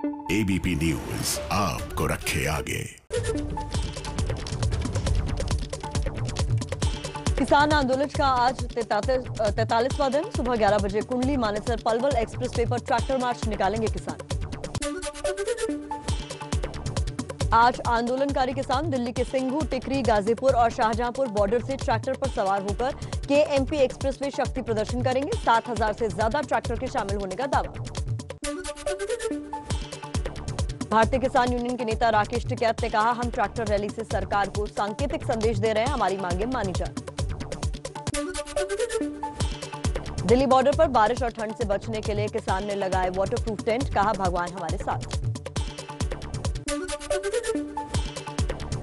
ABP news आपको रखे आगे। किसान आंदोलन का आज 43वां दिन। सुबह 11 बजे कुंडली मानेसर पलवल एक्सप्रेस वे पर ट्रैक्टर मार्च निकालेंगे किसान। आज आंदोलनकारी किसान दिल्ली के सिंघू, टिकरी, गाजीपुर और शाहजहांपुर बॉर्डर से ट्रैक्टर पर सवार होकर केएमपी एक्सप्रेस वे शक्ति प्रदर्शन करेंगे। 7,000 से ज्यादा ट्रैक्टर के शामिल होने का दावा। भारतीय किसान यूनियन के नेता राकेश टिकैत ने कहा, हम ट्रैक्टर रैली से सरकार को सांकेतिक संदेश दे रहे हैं, हमारी मांगे मानी जाए। दिल्ली बॉर्डर पर बारिश और ठंड से बचने के लिए किसान ने लगाए वाटरप्रूफ टेंट, कहा भगवान हमारे साथ।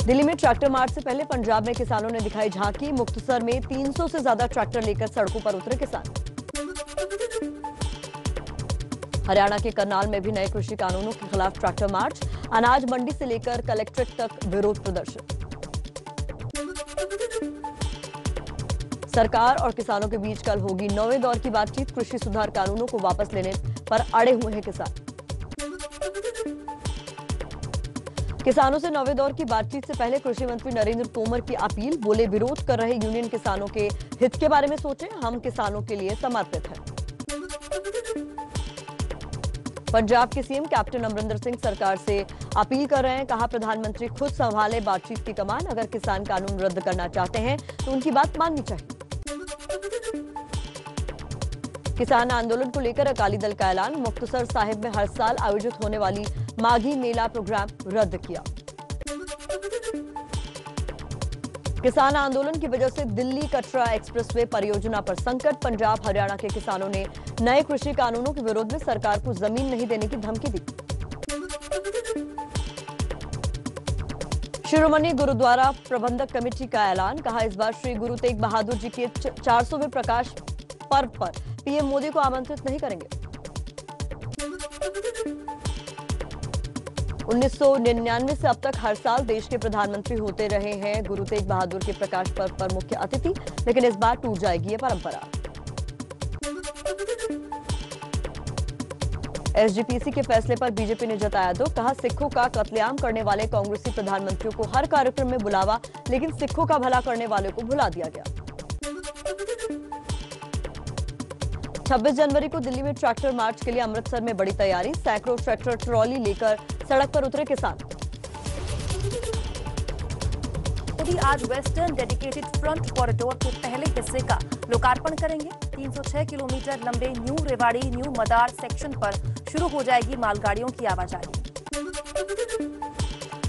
दिल्ली में ट्रैक्टर मार्च से पहले पंजाब में किसानों ने दिखाई झांकी। मुक्तसर में 300 से ज्यादा ट्रैक्टर लेकर सड़कों पर उतरे किसान। हरियाणा के करनाल में भी नए कृषि कानूनों के खिलाफ ट्रैक्टर मार्च। अनाज मंडी से लेकर कलेक्ट्रेट तक विरोध प्रदर्शन। सरकार और किसानों के बीच कल होगी 9वें दौर की बातचीत। कृषि सुधार कानूनों को वापस लेने पर अड़े हुए हैं किसान। किसानों से 9वें दौर की बातचीत से पहले कृषि मंत्री नरेंद्र तोमर की अपील। बोले, विरोध कर रहे यूनियन किसानों के हित के बारे में सोचें, हम किसानों के लिए समर्पित हैं। पंजाब के सीएम कैप्टन अमरिंदर सिंह सरकार से अपील कर रहे हैं। कहा, प्रधानमंत्री खुद संभाले बातचीत की कमान। अगर किसान कानून रद्द करना चाहते हैं तो उनकी बात माननी चाहिए। किसान आंदोलन को लेकर अकाली दल का ऐलान। मुक्तसर साहिब में हर साल आयोजित होने वाली माघी मेला प्रोग्राम रद्द किया। किसान आंदोलन की वजह से दिल्ली कटरा एक्सप्रेसवे परियोजना पर संकट। पंजाब हरियाणा के किसानों ने नए कृषि कानूनों के विरोध में सरकार को जमीन नहीं देने की धमकी दी। शिरोमणि गुरुद्वारा प्रबंधक कमेटी का ऐलान। कहा, इस बार श्री गुरु तेग बहादुर जी के 400वें प्रकाश पर्व पर पीएम मोदी को आमंत्रित नहीं करेंगे। 1999 से अब तक हर साल देश के प्रधानमंत्री होते रहे हैं गुरु तेग बहादुर के प्रकाश पर्व पर मुख्य अतिथि, लेकिन इस बार टूट जाएगी ये परंपरा। एसजीपीसी के फैसले पर बीजेपी ने जताया दुख। कहा, सिखों का कत्लेआम करने वाले कांग्रेसी प्रधानमंत्रियों को हर कार्यक्रम में बुलावा, लेकिन सिखों का भला करने वाले को भुला दिया गया। 26 जनवरी को दिल्ली में ट्रैक्टर मार्च के लिए अमृतसर में बड़ी तैयारी। सैकड़ों ट्रैक्टर ट्रॉली लेकर सड़क पर उतरे किसान। मोदी आज वेस्टर्न डेडिकेटेड फ्रंट कॉरिडोर के पहले हिस्से का लोकार्पण करेंगे। 306 किलोमीटर लंबे न्यू रेवाड़ी न्यू मदार सेक्शन पर शुरू हो जाएगी मालगाड़ियों की आवाजाही।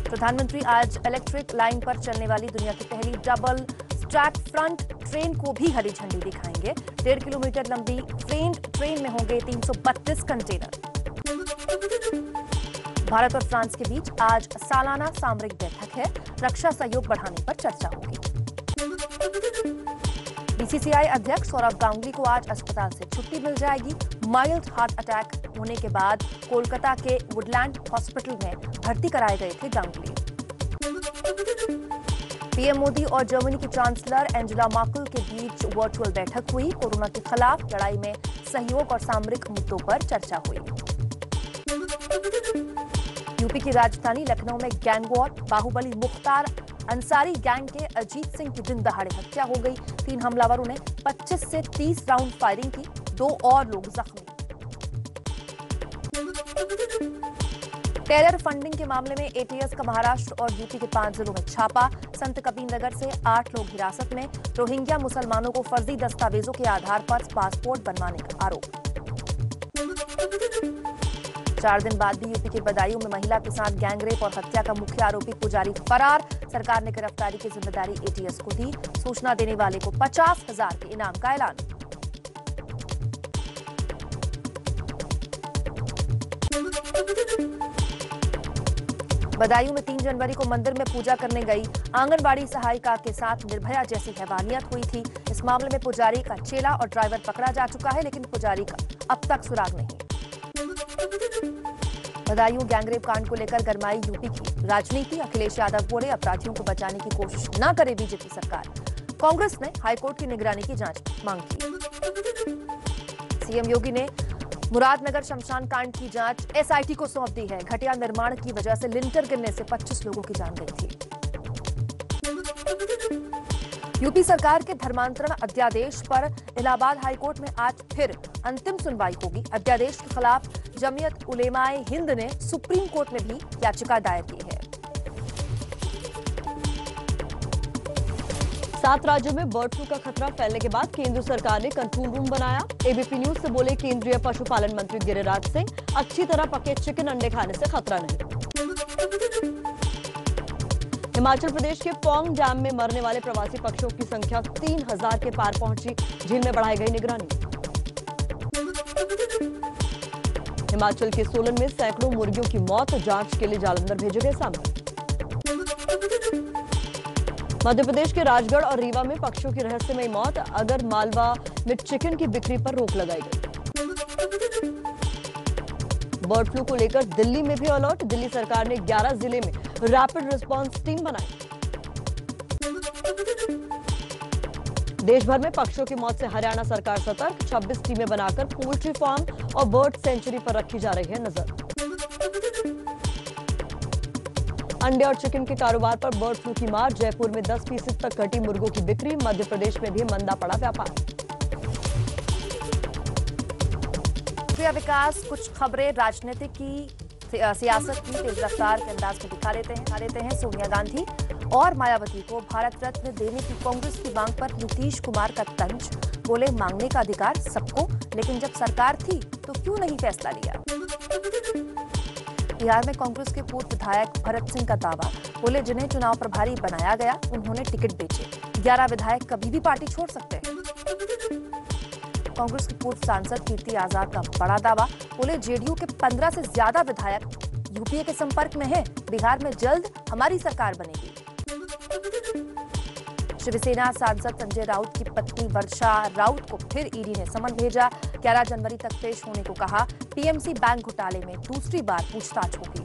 प्रधानमंत्री आज इलेक्ट्रिक लाइन पर चलने वाली दुनिया की पहली डबल स्ट्रैक फ्रंट ट्रेन को भी हरी झंडी दिखाएंगे। 1.5 किलोमीटर लंबी फ्रेम्ड ट्रेन में होंगे 332 कंटेनर। भारत और फ्रांस के बीच आज सालाना सामरिक बैठक है। रक्षा सहयोग बढ़ाने पर चर्चा होगी। बीसीसीआई अध्यक्ष सौरव गांगुली को आज अस्पताल से छुट्टी मिल जाएगी। माइल्ड हार्ट अटैक होने के बाद कोलकाता के वुडलैंड हॉस्पिटल में भर्ती कराए गए थे गांगुली। पीएम मोदी और जर्मनी की चांसलर एंजेला मार्केल के बीच वर्चुअल बैठक हुई। कोरोना के खिलाफ लड़ाई में सहयोग और सामरिक मुद्दों पर चर्चा हुई। यूपी की राजधानी लखनऊ में गैंग वॉर। बाहुबली मुख्तार अंसारी गैंग के अजीत सिंह की दिन दहाड़े हत्या हो गई। 3 हमलावरों ने 25 से 30 राउंड फायरिंग की। 2 और लोग जख्मी। टेरर फंडिंग के मामले में एटीएस का महाराष्ट्र और यूपी के 5 जिलों में छापा। संत कबीरनगर से 8 लोग हिरासत में। रोहिंग्या मुसलमानों को फर्जी दस्तावेजों के आधार पर पासपोर्ट बनवाने का आरोप। 4 दिन बाद भी यूपी के बदायूं में महिला के साथ गैंगरेप और हत्या का मुख्य आरोपी पुजारी फरार। सरकार ने गिरफ्तारी की जिम्मेदारी एटीएस को दी। सूचना देने वाले को 50,000 के इनाम का ऐलान। बदायूं में 3 जनवरी को मंदिर में पूजा करने गई आंगनबाड़ी सहायिका के साथ निर्भया जैसी हैवानियत हुई थी। इस मामले में पुजारी का चेला और ड्राइवर पकड़ा जा चुका है, लेकिन पुजारी का अब तक सुराग नहीं। बदायूं गैंगरेप कांड को लेकर गरमाई यूपी की राजनीति। अखिलेश यादव बोले, अपराधियों को बचाने की कोशिश न करे बीजेपी सरकार। कांग्रेस ने हाईकोर्ट की निगरानी की जांच मांग की। सीएम योगी ने मुरादनगर शमशान कांड की जांच एसआईटी को सौंप दी है। घटिया निर्माण की वजह से लिंटर गिरने से 25 लोगों की जान गई थी। यूपी सरकार के धर्मांतरण अध्यादेश पर इलाहाबाद हाईकोर्ट में आज फिर अंतिम सुनवाई होगी। अध्यादेश के खिलाफ जमीयत उलेमाए हिंद ने सुप्रीम कोर्ट में भी याचिका दायर की है। 7 राज्यों में बर्ड फ्लू का खतरा फैलने के बाद केंद्र सरकार ने कंट्रोल रूम बनाया। एबीपी न्यूज से बोले केंद्रीय पशुपालन मंत्री गिरिराज सिंह, अच्छी तरह पके चिकन अंडे खाने से खतरा नहीं। हिमाचल प्रदेश के पौंग डैम में मरने वाले प्रवासी पक्षियों की संख्या 3000 के पार पहुंची। झील में बढ़ाई गई निगरानी। हिमाचल के सोलन में सैकड़ों मुर्गियों की मौत, जांच के लिए जालंधर भेजे गए सैंपल। मध्य प्रदेश के राजगढ़ और रीवा में पक्षियों की रहस्यमयी मौत। अगर मालवा में चिकन की बिक्री पर रोक लगाई गई। बर्ड फ्लू को लेकर दिल्ली में भी अलर्ट। दिल्ली सरकार ने 11 जिले में रैपिड रिस्पांस टीम बनाई। देश भर में पक्षियों की मौत से हरियाणा सरकार सतर्क। 26 टीमें बनाकर पोल्ट्री फार्म और बर्ड सेंचुरी पर रखी जा रही है नजर। अंडे और चिकन के कारोबार पर बर्ड फ्लू की मार। जयपुर में 10% तक घटी मुर्गों की बिक्री। मध्य प्रदेश में भी मंदा पड़ा व्यापार। विकास कुछ खबरें राजनीति की, सियासत की तेज रफ्तार के अंदाज में दिखा लेते हैं। सोनिया गांधी और मायावती को भारत रत्न देने की कांग्रेस की मांग पर नीतीश कुमार का तंज। बोले मांगने का अधिकार सबको, लेकिन जब सरकार थी तो क्यों नहीं फैसला लिया। बिहार में कांग्रेस के पूर्व विधायक भरत सिंह का दावा। बोले जिन्हें चुनाव प्रभारी बनाया गया उन्होंने टिकट बेचे। 11 विधायक कभी भी पार्टी छोड़ सकते हैं। कांग्रेस के पूर्व सांसद कीर्ति आजाद का बड़ा दावा। बोले जेडीयू के 15 से ज्यादा विधायक यूपीए के संपर्क में हैं। बिहार में जल्द हमारी सरकार बनेगी। शिवसेना सांसद संजय राउत की पत्नी वर्षा राउत को फिर ईडी ने समन भेजा। 11 जनवरी तक पेश होने को कहा। टीएमसी बैंक घोटाले में दूसरी बार पूछताछ होगी।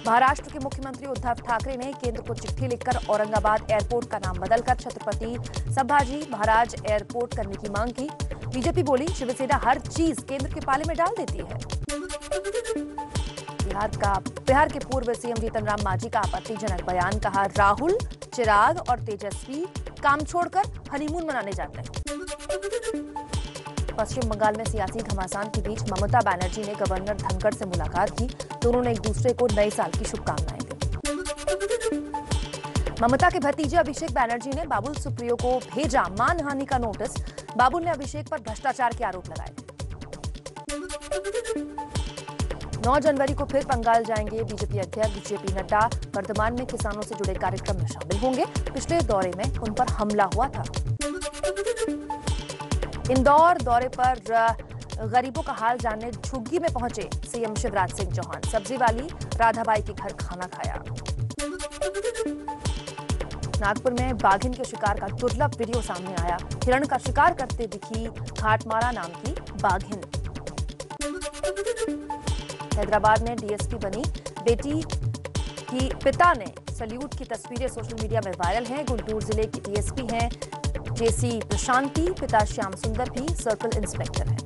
महाराष्ट्र के मुख्यमंत्री उद्धव ठाकरे ने केंद्र को चिट्ठी लिखकर औरंगाबाद एयरपोर्ट का नाम बदलकर छत्रपति संभाजी महाराज एयरपोर्ट करने की मांग की। बीजेपी बोली शिवसेना हर चीज केंद्र के पाले में डाल देती है। बिहार के पूर्व सीएम जीतन राम मांझी का आपत्तिजनक बयान। कहा राहुल, चिराग और तेजस्वी काम छोड़कर हनीमून मनाने जाते हैं। पश्चिम बंगाल में सियासी घमासान के बीच ममता बनर्जी ने गवर्नर धनखड़ से मुलाकात की। दोनों ने एक दूसरे को नए साल की शुभकामनाएं दी। ममता के भतीजे अभिषेक बनर्जी ने बाबुल सुप्रियो को भेजा मानहानि का नोटिस। बाबुल ने अभिषेक पर भ्रष्टाचार के आरोप लगाए। 9 जनवरी को फिर बंगाल जाएंगे बीजेपी अध्यक्ष जेपी नड्डा। वर्धमान में किसानों से जुड़े कार्यक्रम में शामिल होंगे। पिछले दौरे में उन पर हमला हुआ था। इंदौर दौरे पर गरीबों का हाल जानने झुग्गी में पहुंचे सीएम शिवराज सिंह चौहान। सब्जी वाली राधाबाई के घर खाना खाया। नागपुर में बाघिन के शिकार का दुर्लभ वीडियो सामने आया। हिरण का शिकार करते दिखी घाटमारा नाम की बाघिन। हैदराबाद में डीएसपी बनी बेटी की पिता ने सैल्यूट की तस्वीरें सोशल मीडिया में वायरल हैं। गुंटूर जिले की डीएसपी हैं जेसी प्रशांति। पिता श्याम सुंदर भी सर्कल इंस्पेक्टर हैं।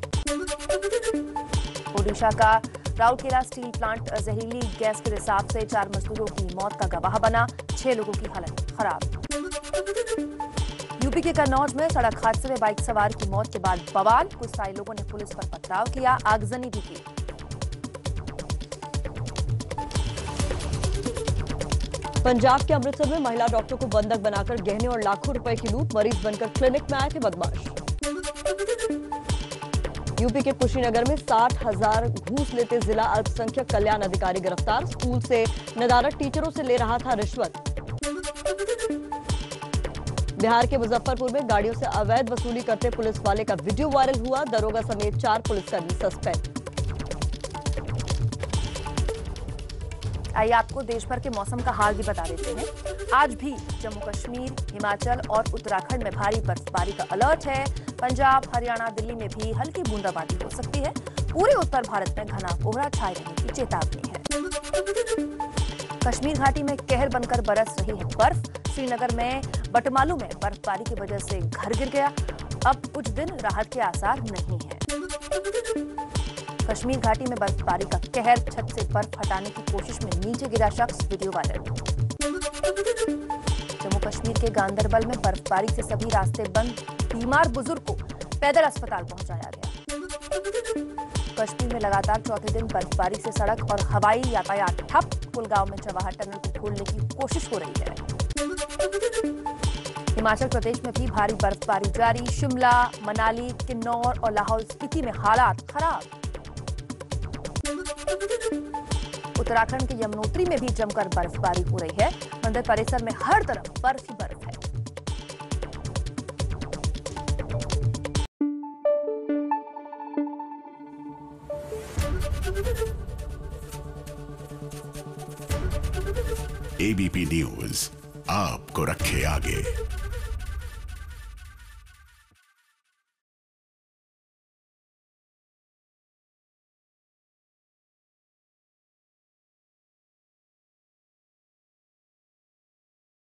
ओडिशा का राउरकेला स्टील प्लांट जहरीली गैस के रिसाव से 4 मजदूरों की मौत का गवाह बना। 6 लोगों की हालत खराब। यूपी के कन्नौज में सड़क हादसे में बाइक सवार की मौत के बाद बवाल। गुस्साए लोगों ने पुलिस पर पथराव किया, आगजनी भी की। पंजाब के अमृतसर में महिला डॉक्टर को बंधक बनाकर गहने और लाखों रुपए की लूट। मरीज बनकर क्लिनिक में आए थे बदमाश। यूपी के कुशीनगर में 60,000 घूस लेते जिला अल्पसंख्यक कल्याण अधिकारी गिरफ्तार। स्कूल से नदारद टीचरों से ले रहा था रिश्वत। बिहार के मुजफ्फरपुर में गाड़ियों से अवैध वसूली करते पुलिस वाले का वीडियो वायरल हुआ। दरोगा समेत 4 पुलिसकर्मी सस्पेंड। आइए आपको देश भर के मौसम का हाल भी बता देते हैं। आज भी जम्मू कश्मीर, हिमाचल और उत्तराखंड में भारी बर्फबारी का अलर्ट है। पंजाब, हरियाणा, दिल्ली में भी हल्की बूंदाबांदी हो सकती है। पूरे उत्तर भारत में घना कोहरा छाए रहने की चेतावनी है। कश्मीर घाटी में कहर बनकर बरस रही है बर्फ। श्रीनगर में बटमालू में बर्फबारी की वजह से घर गिर गया। अब कुछ दिन राहत के आसार नहीं है। कश्मीर घाटी में बर्फबारी का कहर, छत से बर्फ हटाने की कोशिश में नीचे गिरा शख्स, वीडियो वायरल। जम्मू कश्मीर के गांदरबल में बर्फबारी से सभी रास्ते बंद, बीमार बुजुर्ग को पैदल अस्पताल पहुंचाया गया। कश्मीर में लगातार चौथे दिन बर्फबारी से सड़क और हवाई यातायात ठप, कुलगांव में जवाहर टनल को खोलने की कोशिश हो रही है। हिमाचल प्रदेश में भी भारी बर्फबारी जारी, शिमला, मनाली, किन्नौर और लाहौल स्पीति में हालात खराब। उत्तराखंड के यमुनोत्री में भी जमकर बर्फबारी हो रही है, मंदिर परिसर में हर तरफ बर्फ ही बर्फ है। एबीपी न्यूज आपको रखे आगे।